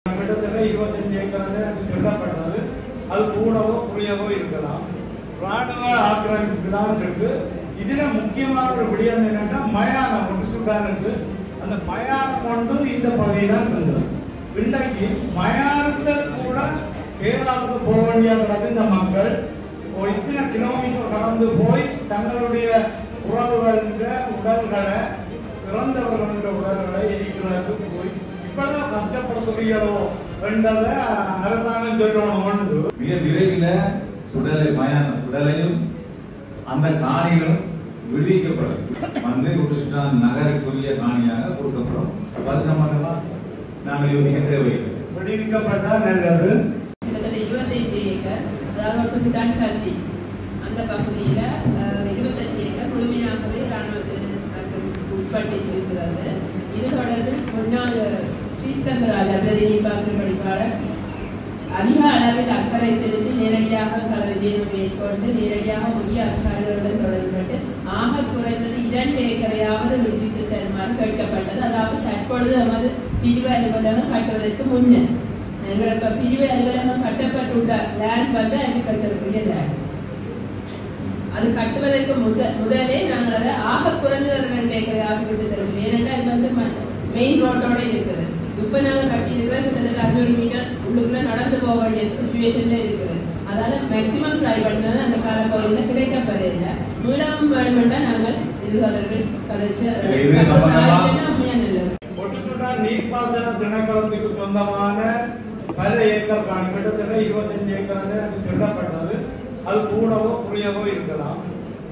கிட்டத்தட்ட 25 ஏக்கர் எனக்கு சொல்லப்பட்டது. அது கூடவோ குறையவோ இருக்கலாம். ராணுவ ஆக்கிரமிப்பு தான் இருக்கு. இதுல முக்கியமான ஒரு விடயம் என்னன்னா மயானம் ஒன்று சுட்டானுக்கு அந்த மயானம் கொண்டு இந்த பகுதியில்தான் இருந்தது. இன்றைக்கு மயானத்தை கூட கேரளாவுக்கு போக வேண்டிய இந்த மக்கள் இத்தனை கிலோமீட்டர் கடந்து போய் தங்களுடைய உறவுகளின் உடல்களை இறந்தவர்களின் உடல்களை எரிக்கிறதுக்கு போய் இப்பதான் கஷ்டப்படுத்துறீங்களோ என்றதை அரசாங்கம் சொல்லணும் ஒன்று. மிக விரைவில் சுடலை மயான சுடலையும் அந்த காணிகளும் விடுவிக்கப்படும் உருசுடான் நகருக்குரிய காணியாக கொடுக்கப்படும். அது சம்பந்தமா நாங்கள் யோசிக்க தேவையில்லை. விடுவிக்கப்பட்டால் நல்லது. 25 ஏக்கர் அதாவது உருசுடான் சந்தி அந்த பகுதியில 25 ஏக்கர் முழுமையாகவே ராணுவத்திற்கு உட்பட்டு இருக்கிறது. இது தொடர்பில் முன்னாள் ஸ்ரீஸ்கந்தராஜா பிரதிநிதி பாசன படிப்பாளர் அதிக அளவில் அக்கறை செலுத்தி நேரடியாக கள விஜயம் மேற்கொண்டு நேரடியாக உரிய அதிகாரிகளுடன் தொடர்பட்டு ஆக குறைந்தது 2 ஏக்கரையாவது விடுவித்து தருமாறு கேட்கப்பட்டது. அதாவது தற்பொழுது நமது பிரிவு அலுவலகம் கட்டுவதற்கு முன்னர் எங்களுக்கு பிரிவு அலுவலகம் கட்டப்பட்டுள்ள லேண்ட் வந்து அக்ரிகல்ச்சருக்குரிய லேண்ட். அது கட்டுவதற்கு முதலே நாங்கள் அதை ஆக குறைந்தது 2 ஏக்கரையாக விட்டு தருவோம். ஏனென்றால் இது வந்து மெயின் ரோட்டோட இருக்குது. இப்ப நாங்க கட்டி இருக்கிற கிட்டத்தட்ட 500 மீட்டர் உள்ளுக்குள்ள நடந்து போக வேண்டிய சிச்சுவேஷன்ல இருக்குது. அதால மேக்சிமம் ட்ரை பண்ணது அந்த காலப்பகுதியில கிடைக்கப்படல. மீளம் வேணுமென்றா நாங்கள் இது தொடர்பில் கதைச்சு நீர்ப்பாசன திணைக்களத்துக்கு சொந்தமான பல ஏக்கர் காணி கிட்டத்தட்ட 25 ஏக்கர் எனக்கு சொல்லப்பட்டது. அது கூடவோ குறையவோ இருக்கலாம்.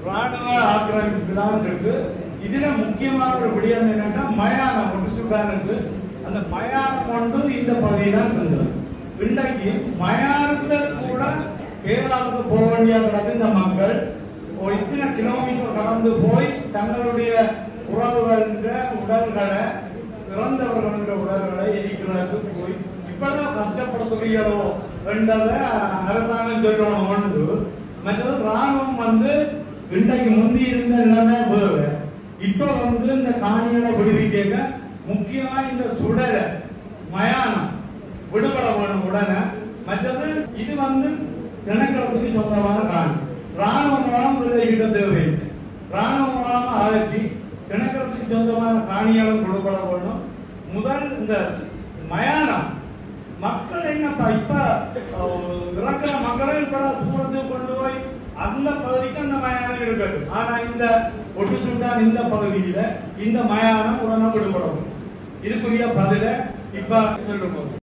ராணுவ ஆக்கிரமிப்பு தான் இருக்கு. இதுல முக்கியமான ஒரு விடயம் என்னன்னா மயானம் ஒன்று சுட்டானுக்கு அந்த மயானம் கொண்டு இந்த பகுதியில்தான் இருந்தது. இன்றைக்கு மயானத்தை கூட கேரளாவுக்கு போக வேண்டிய இந்த மக்கள் இத்தனை கிலோமீட்டர் கடந்து போய் தங்களுடைய உறவுகளின் உடல்களை இறந்தவர்களின் உடல்களை எரிக்கிறதுக்கு போய் இப்பதான் கஷ்டப்படுத்துறீங்களோ என்றதை அரசாங்கம் சொல்லணும் ஒன்று. மற்றது ராணுவம் வந்து இன்றைக்கு முந்தி இருந்த நிலைமை வேறு. இப்ப வந்து இந்த காணிகளை விடுவிக்க முக்கியமா இந்த சுடலை மயானம் விடுபட வேணும் உடனே. மற்றது இது வந்து திணைக்களத்துக்கு சொந்தமான காணி. ராணுவ மூலம் விடுவிக்க தேவையில்லை. ராணுவ மூலமா அகற்றி திணைக்களத்துக்கு சொந்தமான காணிகளும் விடுபட வேணும். முதல் இந்த மயானம் மக்கள் என்னப்பா இப்ப இறக்கிற மக்களை இப்ப தூரத்துக்கு கொண்டு போய் அந்த பகுதிக்கு அந்த மயானம் இருக்கட்டும். ஆனா இந்த ஒட்டுசுட்டான் இந்த பகுதியில இந்த மயானம் உடனே விடுபடும். இதுக்குரிய பதில இப்ப சொல்லுங்க.